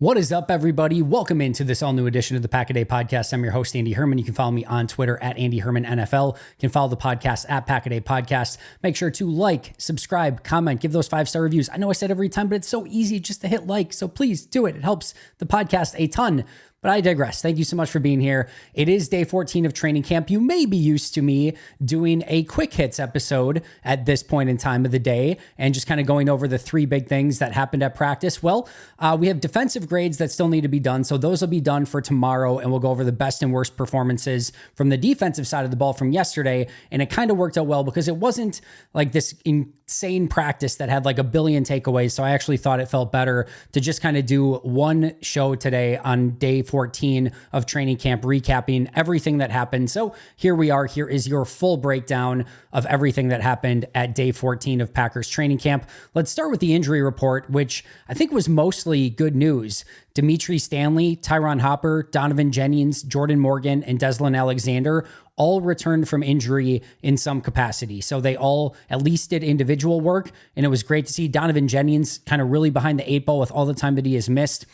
What is up, everybody? Welcome into this all-new edition of the Pack A Day Podcast. I'm your host, Andy Herman. You can follow me on Twitter at Andy Herman NFL. You can follow the podcast at Pack A Day Podcast. Make sure to like, subscribe, comment, give those 5-star reviews. I know I said every time, but it's so easy just to hit like, so please do it. It helps the podcast a ton. But I digress. Thank you so much for being here. It is day 14 of training camp. You may be used to me doing a quick hits episode at this point in time of the day and just kind of going over the three big things that happened at practice. Well, we have defensive grades that still need to be done. So those will be done for tomorrow, and we'll go over the best and worst performances from the defensive side of the ball from yesterday. And it kind of worked out well because it wasn't like this insane practice that had like a billion takeaways. So I actually thought it felt better to just kind of do one show today on day 14 of training camp, recapping everything that happened. So here we are. Here is your full breakdown of everything that happened at day 14 of Packers training camp. Let's start with the injury report, which I think was mostly good news. Dimitri Stanley, Tyron Hopper, Donovan Jennings, Jordan Morgan, and Deslin Alexander all returned from injury in some capacity. So they all at least did individual work, and it was great to see Donovan Jennings kind of really behind the eight ball with all the time that he has missed.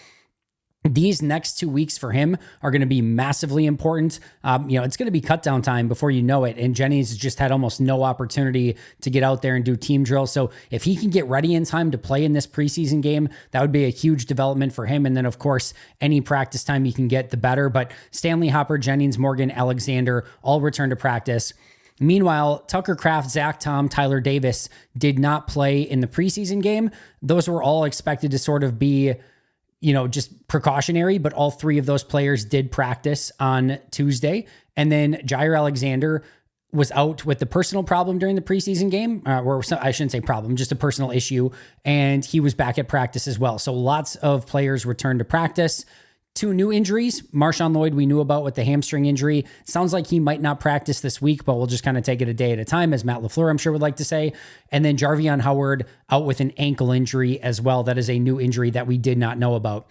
These next 2 weeks for him are going to be massively important. It's going to be cut down time before you know it. And Jennings just had almost no opportunity to get out there and do team drills. So if he can get ready in time to play in this preseason game, that would be a huge development for him. And then, of course, any practice time he can get, the better. But Stanley, Hopper, Jennings, Morgan, Alexander all return to practice. Meanwhile, Tucker Kraft, Zach Tom, Tyler Davis did not play in the preseason game. Those were all expected to sort of be just precautionary, but all three of those players did practice on Tuesday. And then Jair Alexander was out with the personal problem during the preseason game, or I shouldn't say problem, just a personal issue. And he was back at practice as well. So lots of players returned to practice. 2 new injuries. Marshawn Lloyd, we knew about with the hamstring injury. Sounds like he might not practice this week, but we'll just kind of take it a day at a time, as Matt LaFleur, I'm sure, would like to say. And then Jarvion Howard out with an ankle injury as well. That is a new injury that we did not know about.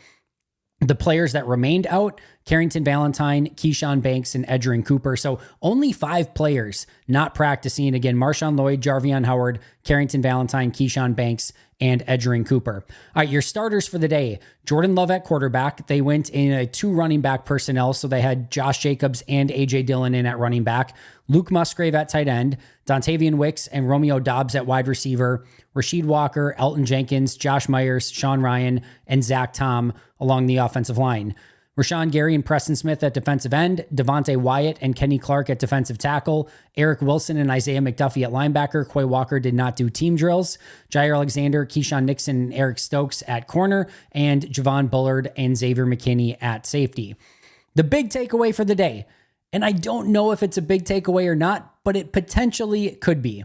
The players that remained out, Carrington Valentine, Keyshawn Banks, and Edgerrin Cooper. So only 5 players not practicing. Again, Marshawn Lloyd, Jarvion Howard, Carrington Valentine, Keyshawn Banks, and Edgerrin Cooper. All right, your starters for the day. Jordan Love at quarterback. They went in a 2 running back personnel, so they had Josh Jacobs and A.J. Dillon in at running back. Luke Musgrave at tight end. Dontavian Wicks and Romeo Doubs at wide receiver. Rasheed Walker, Elton Jenkins, Josh Myers, Sean Ryan, and Zach Tom along the offensive line. Rashawn Gary and Preston Smith at defensive end, Devontae Wyatt and Kenny Clark at defensive tackle, Eric Wilson and Isaiah McDuffie at linebacker. Quay Walker did not do team drills. Jair Alexander, Keyshawn Nixon, and Eric Stokes at corner, and Javon Bullard and Xavier McKinney at safety. The big takeaway for the day, and I don't know if it's a big takeaway or not, but it potentially could be.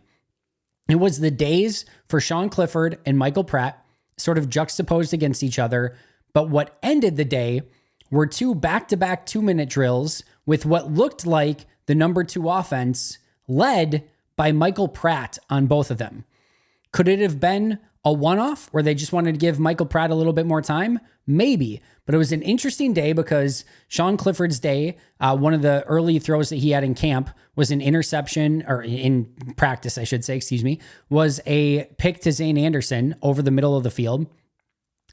It was the days for Sean Clifford and Michael Pratt sort of juxtaposed against each other, but what ended the day were 2 back-to-back 2-minute drills with what looked like the number 2 offense led by Michael Pratt on both of them. Could it have been a one-off where they just wanted to give Michael Pratt a little bit more time? Maybe, but it was an interesting day because Sean Clifford's day, one of the early throws that he had in camp was an interception, or in practice, I should say, was a pick to Zane Anderson over the middle of the field.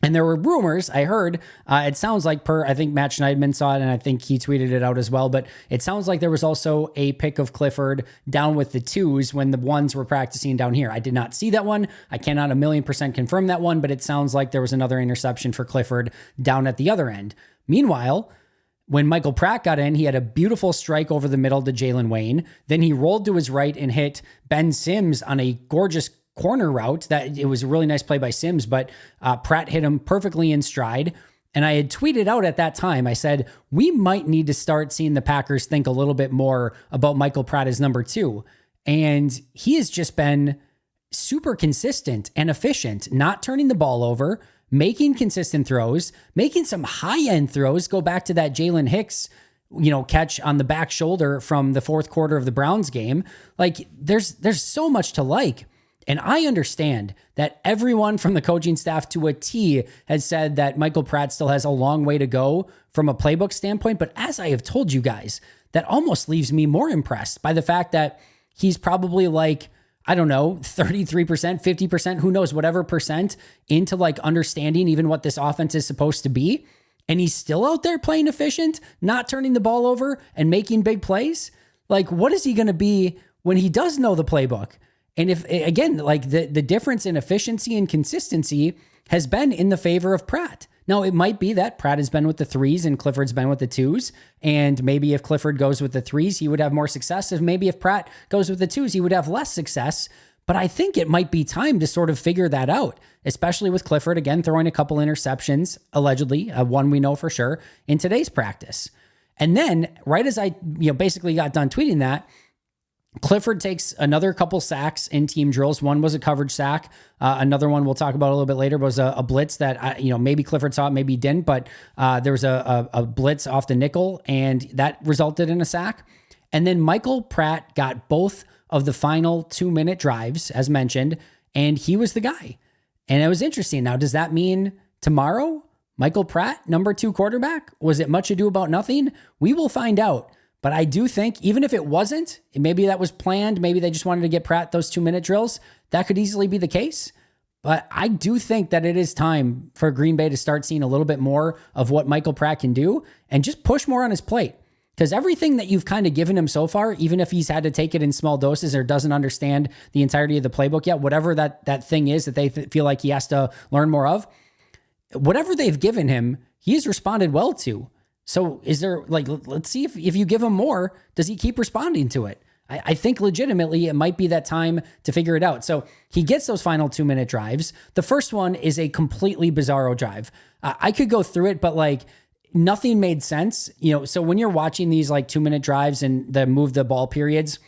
And there were rumors, I heard, it sounds like I think Matt Schneidman saw it and I think he tweeted it out as well, but it sounds like there was also a pick of Clifford down with the 2s when the 1s were practicing down here. I did not see that one. I cannot 1,000,000% confirm that one, but it sounds like there was another interception for Clifford down at the other end. Meanwhile, when Michael Pratt got in, he had a beautiful strike over the middle to Jalen Wayne. Then he rolled to his right and hit Ben Sims on a gorgeous corner route. That it was a really nice play by Sims, but Pratt hit him perfectly in stride. And I had tweeted out at that time, I said, we might need to start seeing the Packers think a little bit more about Michael Pratt as number 2. And he has just been super consistent and efficient, not turning the ball over, making consistent throws, making some high-end throws. Go back to that Jalen Hicks catch on the back shoulder from the 4th quarter of the Browns game. Like there's so much to like. And I understand that everyone from the coaching staff to a T has said that Michael Pratt still has a long way to go from a playbook standpoint. But as I have told you guys, that almost leaves me more impressed by the fact that he's probably like I don't know, 33%, 50%, who knows, whatever percent into like understanding even what this offense is supposed to be. And he's still out there playing efficient, not turning the ball over and making big plays. Like, what is he going to be when he does know the playbook? And if, again, like the difference in efficiency and consistency has been in the favor of Pratt. Now, it might be that Pratt has been with the threes and Clifford's been with the twos. And maybe if Clifford goes with the threes, he would have more success. Maybe if Pratt goes with the twos, he would have less success. But I think it might be time to sort of figure that out, especially with Clifford, again, throwing a couple interceptions, allegedly, one we know for sure, in today's practice. And then right as I basically got done tweeting that, Clifford takes another couple sacks in team drills. One was a coverage sack. Another one we'll talk about a little bit later was a blitz that, maybe Clifford saw it, maybe he didn't, but there was a blitz off the nickel, and that resulted in a sack. And then Michael Pratt got both of the final 2-minute drives, as mentioned, and he was the guy. And it was interesting. Now, does that mean tomorrow, Michael Pratt, number 2 quarterback? Was it much ado about nothing? We will find out. But I do think, even if it wasn't, maybe that was planned, maybe they just wanted to get Pratt those 2-minute drills, that could easily be the case. But I do think that it is time for Green Bay to start seeing a little bit more of what Michael Pratt can do and just push more on his plate. Because everything that you've kind of given him so far, even if he's had to take it in small doses or doesn't understand the entirety of the playbook yet, whatever that thing is that they feel like he has to learn more of, whatever they've given him, he's responded well to. So is there, let's see if you give him more, does he keep responding to it? I think legitimately it might be that time to figure it out. So he gets those final 2-minute drives. The first one is a completely bizarro drive. I could go through it, but nothing made sense. So when you're watching these 2-minute drives and the move the ball periods,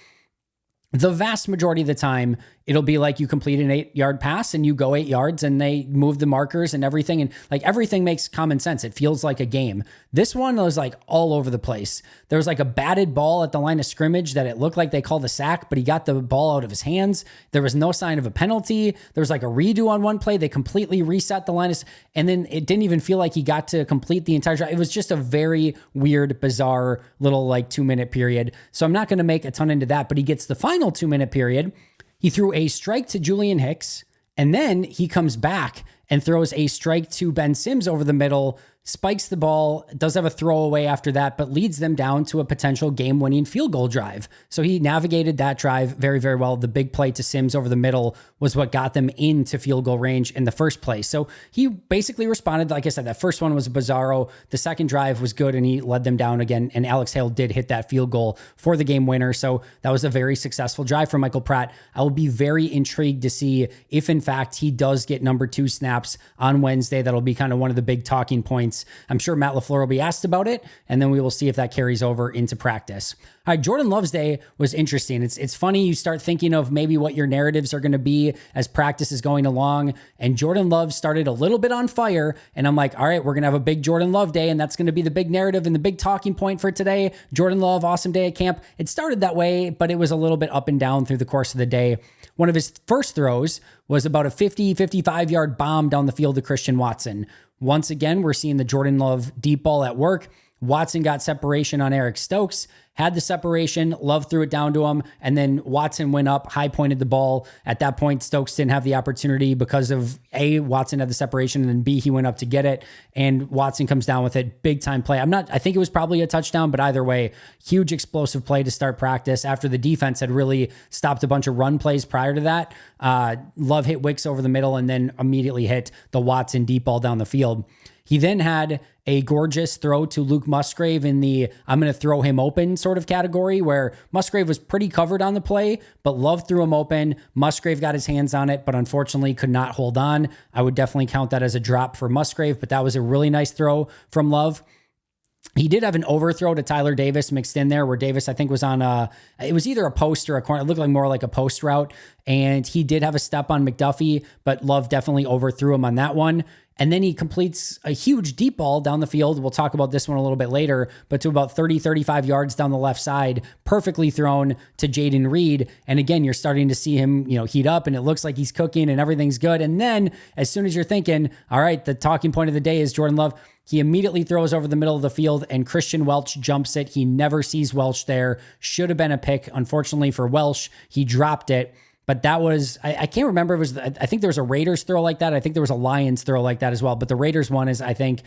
the vast majority of the time, it'll be like you complete an 8-yard pass and you go 8 yards and they move the markers and everything. And everything makes common sense. It feels like a game. This one was all over the place. There was a batted ball at the line of scrimmage that it looked like they called a sack, but he got the ball out of his hands. There was no sign of a penalty. There was a redo on one play. They completely reset the line. And then it didn't even feel like he got to complete the entire drive. It was just a very weird, bizarre little 2-minute period. So I'm not going to make a ton into that, but he gets the final 2-minute period. He threw a strike to Julian Hicks, and then he comes back and throws a strike to Ben Sims over the middle, spikes the ball, does have a throwaway after that, but leads them down to a potential game-winning field goal drive. So he navigated that drive very, very well. The big play to Sims over the middle was what got them into field goal range in the first place. So he basically responded. Like I said, that first one was bizarro. The second drive was good, and he led them down again, and Alex Hale did hit that field goal for the game winner. So that was a very successful drive for Michael Pratt. I will be very intrigued to see if, in fact, he does get number 2 snaps on Wednesday. That'll be kind of one of the big talking points. I'm sure Matt LaFleur will be asked about it, and then we will see if that carries over into practice. All right, Jordan Love's day was interesting. It's funny, you start thinking of maybe what your narratives are going to be as practice is going along, and Jordan Love started a little bit on fire, and I'm like, all right, we're going to have a big Jordan Love day, and that's going to be the big narrative and the big talking point for today. Jordan Love, awesome day at camp. It started that way, but it was a little bit up and down through the course of the day. One of his first throws was about a 55-yard bomb down the field to Christian Watson. Once again, we're seeing the Jordan Love deep ball at work. Watson got separation on Eric Stokes, had the separation, Love threw it down to him, and then Watson went up, high pointed the ball. At that point, Stokes didn't have the opportunity because of A, Watson had the separation, and then B, he went up to get it, and Watson comes down with it. Big time play. I think it was probably a touchdown, but either way, huge explosive play to start practice after the defense had really stopped a bunch of run plays prior to that. Love hit Wicks over the middle and then immediately hit the Watson deep ball down the field. He then had a gorgeous throw to Luke Musgrave in the I'm going to throw him open sort of category, where Musgrave was pretty covered on the play, but Love threw him open. Musgrave got his hands on it, but unfortunately could not hold on. I would definitely count that as a drop for Musgrave, but that was a really nice throw from Love. He did have an overthrow to Tyler Davis mixed in there, where Davis, I think, was on it was either a post or a corner. It looked like more like a post route. And he did have a step on McDuffie, but Love definitely overthrew him on that one. And then he completes a huge deep ball down the field. We'll talk about this one a little bit later, but to about 35 yards down the left side, perfectly thrown to Jaden Reed. And again, you're starting to see him, heat up, and it looks like he's cooking and everything's good. And then as soon as you're thinking, all right, the talking point of the day is Jordan Love, he immediately throws over the middle of the field, and Christian Welch jumps it. He never sees Welch there. Should have been a pick. Unfortunately for Welch, he dropped it. But that was, I can't remember. I think there was a Raiders throw like that. I think there was a Lions throw like that as well. But the Raiders one is, I think,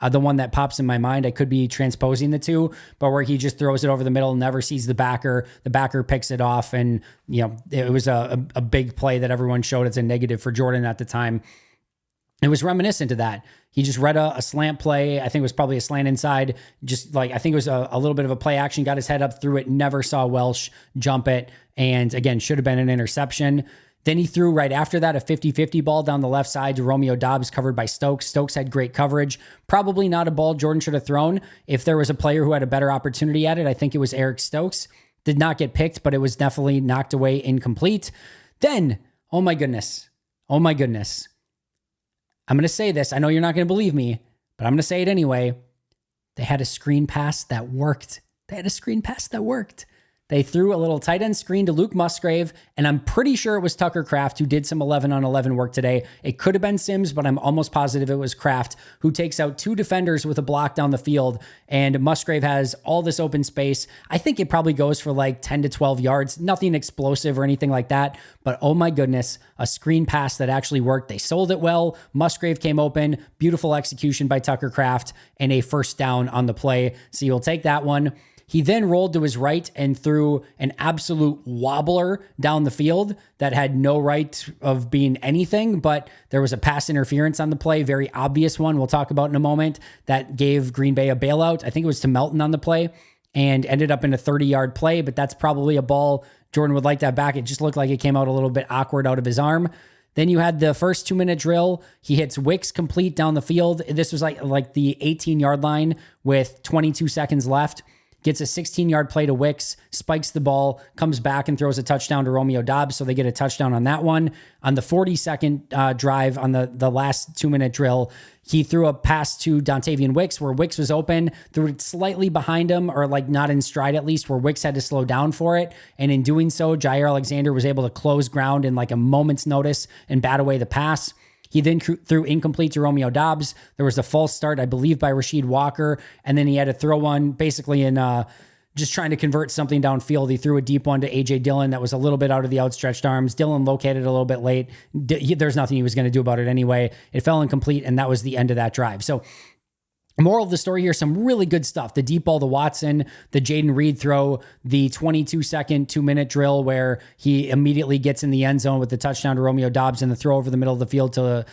the one that pops in my mind. I could be transposing the two, but where he just throws it over the middle, never sees the backer picks it off. And, it was a big play that everyone showed as a negative for Jordan at the time. It was reminiscent of that. He just read a slant play. I think it was probably a slant inside. Just like, I think it was a little bit of a play action, got his head up, threw it, never saw Welsh jump it. And again, should have been an interception. Then he threw right after that a 50-50 ball down the left side to Romeo Doubs, covered by Stokes. Stokes had great coverage. Probably not a ball Jordan should have thrown. If there was a player who had a better opportunity at it, I think it was Eric Stokes. Did not get picked, but it was definitely knocked away incomplete. Then, oh my goodness. I'm going to say this. I know you're not going to believe me, but I'm going to say it anyway. They had a screen pass that worked. They threw a little tight end screen to Luke Musgrave, and I'm pretty sure it was Tucker Kraft who did some 11-on-11 work today. It could have been Sims, but I'm almost positive it was Kraft who takes out two defenders with a block down the field, and Musgrave has all this open space. I think it probably goes for like 10 to 12 yards, nothing explosive or anything like that, but oh my goodness, a screen pass that actually worked. They sold it well. Musgrave came open, beautiful execution by Tucker Kraft, and a first down on the play. So you'll take that one. He then rolled to his right and threw an absolute wobbler down the field that had no right of being anything, but there was a pass interference on the play, very obvious one we'll talk about in a moment, that gave Green Bay a bailout. I think it was to Melton on the play and ended up in a 30-yard play, but that's probably a ball Jordan would like to have back. It just looked like it came out a little bit awkward out of his arm. Then you had the first 2-minute drill. He hits Wicks complete down the field. This was like the 18-yard line with 22 seconds left. Gets a 16-yard play to Wicks, spikes the ball, comes back and throws a touchdown to Romeo Doubs, so they get a touchdown on that one. On the 40-second drive on the last 2-minute drill, he threw a pass to Dontavian Wicks where Wicks was open, threw it slightly behind him, or like not in stride at least, where Wicks had to slow down for it. And in doing so, Jair Alexander was able to close ground in like a moment's notice and bat away the pass. He then threw incomplete to Romeo Doubs. There was a false start, I believe, by Rasheed Walker. And then he had to throw one basically in just trying to convert something downfield. He threw a deep one to A.J. Dillon that was a little bit out of the outstretched arms. Dillon located a little bit late. There's nothing he was going to do about it anyway. It fell incomplete, and that was the end of that drive. So moral of the story here, some really good stuff. The deep ball to Watson, the Jaden Reed throw, the 22-second 2-minute drill where he immediately gets in the end zone with the touchdown to Romeo Doubs, and the throw over the middle of the field to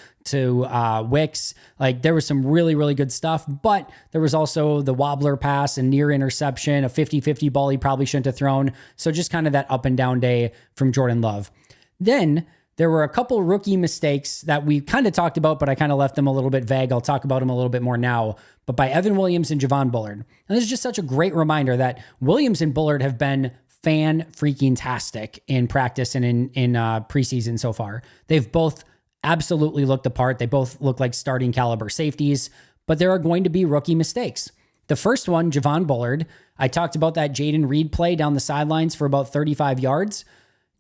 Wicks. Like, there was some really, really good stuff, but there was also the wobbler pass and near interception, a 50-50 ball he probably shouldn't have thrown. So just kind of that up and down day from Jordan Love. Then there were a couple rookie mistakes that we kind of talked about, but I kind of left them a little bit vague. I'll talk about them a little bit more now, but by Evan Williams and Javon Bullard. And this is just such a great reminder that Williams and Bullard have been fan-freaking-tastic in practice and in preseason so far. They've both absolutely looked the part. They both look like starting caliber safeties, but there are going to be rookie mistakes. The first one, Javon Bullard, I talked about that Jaden Reed play down the sidelines for about 35 yards.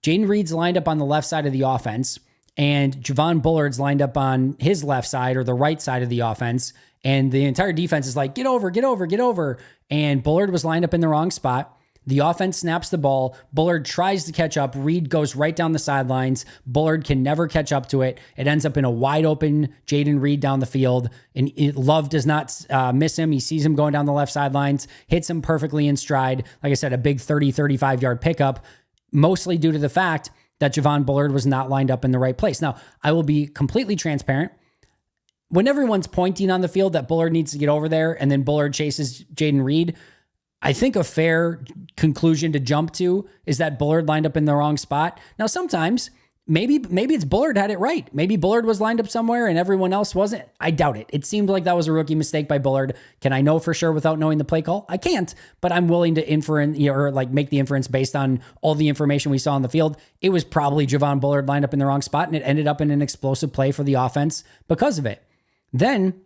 Jaden Reed's lined up on the left side of the offense, and Javon Bullard's lined up on his left side or the right side of the offense, and the entire defense is like, get over. And Bullard was lined up in the wrong spot. The offense snaps the ball. Bullard tries to catch up. Reed goes right down the sidelines. Bullard can never catch up to it. It ends up in a wide open Jaden Reed down the field. And Love does not miss him. He sees him going down the left sidelines, hits him perfectly in stride. Like I said, a big 35 yard pickup, mostly due to the fact that Javon Bullard was not lined up in the right place. Now, I will be completely transparent. When everyone's pointing on the field that Bullard needs to get over there and then Bullard chases Jaden Reed, I think a fair conclusion to jump to is that Bullard lined up in the wrong spot. Now, sometimes maybe it's Bullard had it right. Maybe Bullard was lined up somewhere and everyone else wasn't. I doubt it. It seemed like that was a rookie mistake by Bullard. Can I know for sure without knowing the play call? I can't, but I'm willing to infer or like make the inference based on all the information we saw on the field. It was probably Javon Bullard lined up in the wrong spot, and it ended up in an explosive play for the offense because of it. Then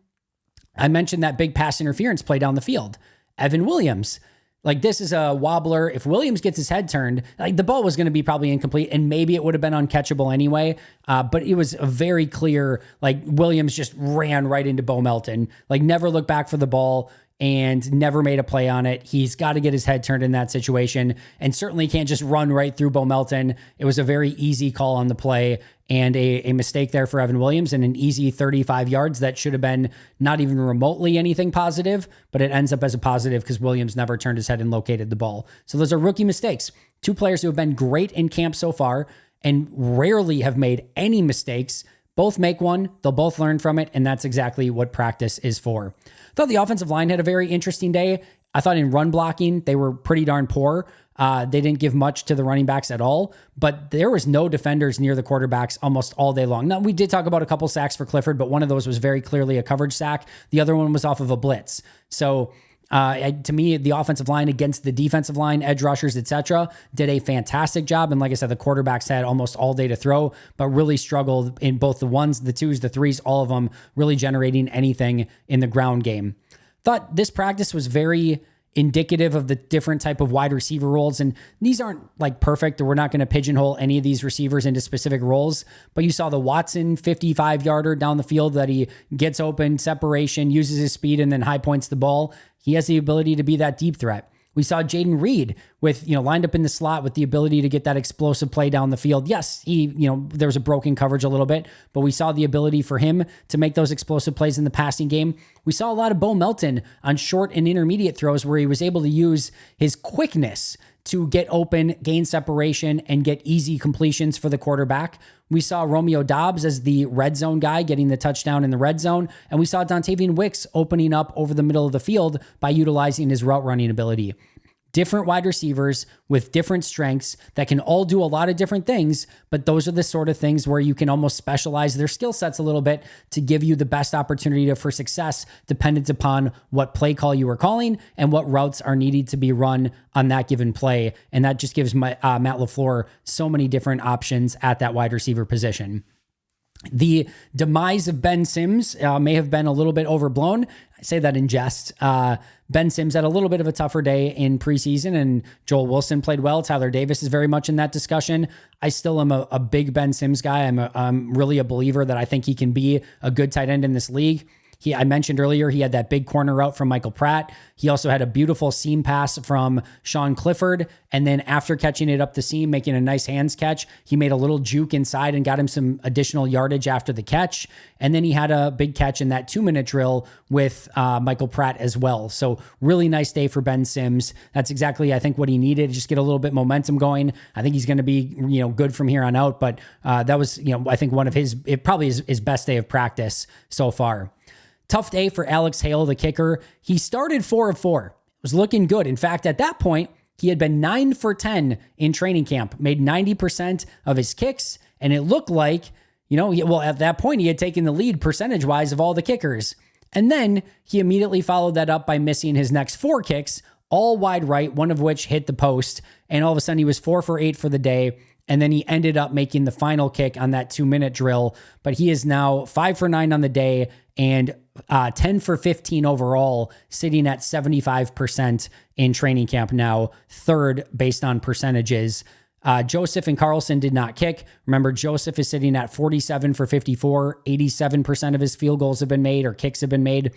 I mentioned that big pass interference play down the field. Evan Williams, like, this is a wobbler. If Williams gets his head turned, like, the ball was going to be probably incomplete, and maybe it would have been uncatchable anyway. But it was a very clear, like, Williams just ran right into Bo Melton, like, never looked back for the ball. and never made a play on it. He's got to get his head turned in that situation and certainly can't just run right through Bo Melton. It was a very easy call on the play and a mistake there for Evan Williams and an easy 35 yards that should have been not even remotely anything positive, but it ends up as a positive because Williams never turned his head and located the ball. So those are rookie mistakes. Two players who have been great in camp so far and rarely have made any mistakes. Both make one, they'll both learn from it, and that's exactly what practice is for. I thought the offensive line had a very interesting day. I thought in run blocking, they were pretty darn poor. They didn't give much to the running backs at all, but there was no defenders near the quarterbacks almost all day long. Now, we did talk about a couple sacks for Clifford, but one of those was very clearly a coverage sack. The other one was off of a blitz. So to me, the offensive line against the defensive line, edge rushers, etc., did a fantastic job. And like I said, the quarterbacks had almost all day to throw, but really struggled in both the ones, the twos, the threes, all of them really generating anything in the ground game. Thought this practice was very indicative of the different type of wide receiver roles. And these aren't like perfect, or we're not going to pigeonhole any of these receivers into specific roles, but you saw the Watson 55-yarder down the field that he gets open, separation, uses his speed, and then high points the ball. He has the ability to be that deep threat. We saw Jaden Reed with, lined up in the slot with the ability to get that explosive play down the field. Yes, there was a broken coverage a little bit, but we saw the ability for him to make those explosive plays in the passing game. We saw a lot of Bo Melton on short and intermediate throws where he was able to use his quickness to get open, gain separation, and get easy completions for the quarterback. We saw Romeo Doubs as the red zone guy getting the touchdown in the red zone. And we saw Dontavian Wicks opening up over the middle of the field by utilizing his route running ability. Different wide receivers with different strengths that can all do a lot of different things, but those are the sort of things where you can almost specialize their skill sets a little bit to give you the best opportunity for success, dependent upon what play call you are calling and what routes are needed to be run on that given play. And that just gives Matt LaFleur so many different options at that wide receiver position. The demise of Ben Sims may have been a little bit overblown. I say that in jest. Ben Sims had a little bit of a tougher day in preseason, and Joel Wilson played well. Tyler Davis is very much in that discussion. I still am a big Ben Sims guy. I'm really a believer that I think he can be a good tight end in this league. I mentioned earlier, he had that big corner route from Michael Pratt. He also had a beautiful seam pass from Sean Clifford. And then after catching it up the seam, making a nice hands catch, he made a little juke inside and got him some additional yardage after the catch. And then he had a big catch in that 2-minute drill with Michael Pratt as well. So really nice day for Ben Sims. That's exactly, I think, what he needed, just get a little bit momentum going. I think he's going to be, good from here on out. But that was, I think one of his best day of practice so far. Tough day for Alex Hale, the kicker. He started 4 of 4. It was looking good. In fact, at that point, he had been 9 for 10 in training camp, made 90% of his kicks, and it looked like, at that point, he had taken the lead percentage-wise of all the kickers. And then he immediately followed that up by missing his next 4 kicks, all wide right, one of which hit the post, and all of a sudden he was 4 for 8 for the day. And then he ended up making the final kick on that 2-minute drill. But he is now 5 for 9 on the day and 10 for 15 overall, sitting at 75% in training camp now, third based on percentages. Joseph and Carlson did not kick. Remember, Joseph is sitting at 47 for 54. 87% of his field goals have been made or kicks have been made.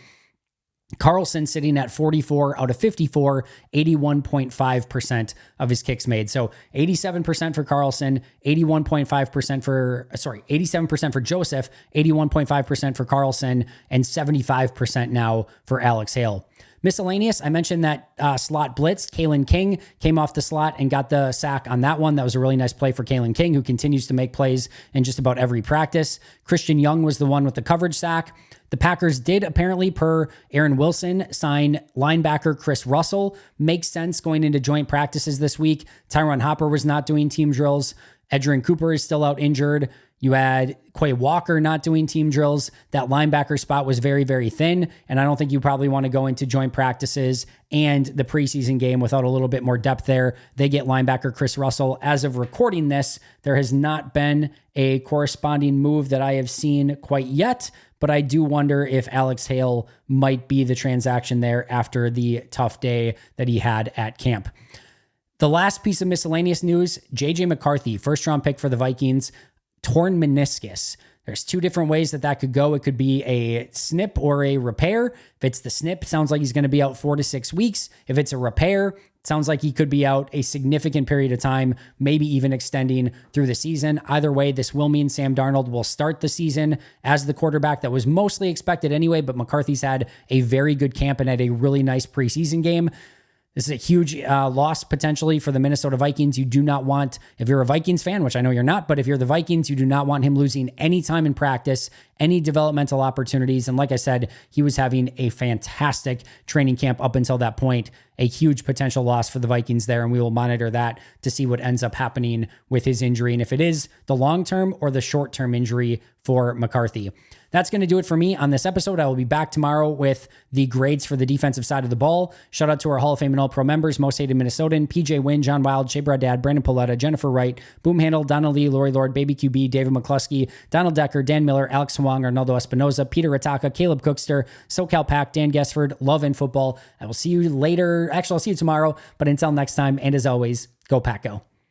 Carlson sitting at 44 out of 54, 81.5% of his kicks made. So 87% for Carlson, 87% for Joseph, 81.5% for Carlson, and 75% now for Alex Hale. Miscellaneous, I mentioned that slot blitz. Kalen King came off the slot and got the sack on that one. That was a really nice play for Kalen King, who continues to make plays in just about every practice. Christian Young was the one with the coverage sack. The Packers did apparently, per Aaron Wilson, sign linebacker Chris Russell. Makes sense going into joint practices this week. Tyron Hopper was not doing team drills. Edgerrin Cooper is still out injured. You had Quay Walker not doing team drills. That linebacker spot was very, very thin, and I don't think you probably want to go into joint practices and the preseason game without a little bit more depth there. They get linebacker Chris Russell. As of recording this, there has not been a corresponding move that I have seen quite yet, but I do wonder if Alex Hale might be the transaction there after the tough day that he had at camp. The last piece of miscellaneous news, J.J. McCarthy, first-round pick for the Vikings, torn meniscus. There's two different ways that could go. It could be a snip or a repair. If it's the snip, it sounds like he's going to be out 4 to 6 weeks. If it's a repair, it sounds like he could be out a significant period of time, maybe even extending through the season. Either way, this will mean Sam Darnold will start the season as the quarterback that was mostly expected anyway, but McCarthy's had a very good camp and had a really nice preseason game. This is a huge loss potentially for the Minnesota Vikings. You do not want, if you're a Vikings fan, which I know you're not, but if you're the Vikings, you do not want him losing any time in practice, any developmental opportunities. And like I said, he was having a fantastic training camp up until that point. A huge potential loss for the Vikings there, and we will monitor that to see what ends up happening with his injury and if it is the long-term or the short-term injury for McCarthy. That's going to do it for me on this episode. I will be back tomorrow with the grades for the defensive side of the ball. Shout out to our Hall of Fame and All-Pro members, Most Hated Minnesotan, PJ Wynn, John Wild, Shea Dad, Brandon Pauletta, Jennifer Wright, Boom Handle, Donald Lee, Lori Lord, Baby QB, David McCluskey, Donald Decker, Dan Miller, Alex Huang, Arnaldo Espinoza, Peter Ataka, Caleb Cookster, SoCal Pack, Dan Guessford, Love and Football. I will see you later. Actually, I'll see you tomorrow. But until next time, and as always, go Pack Go.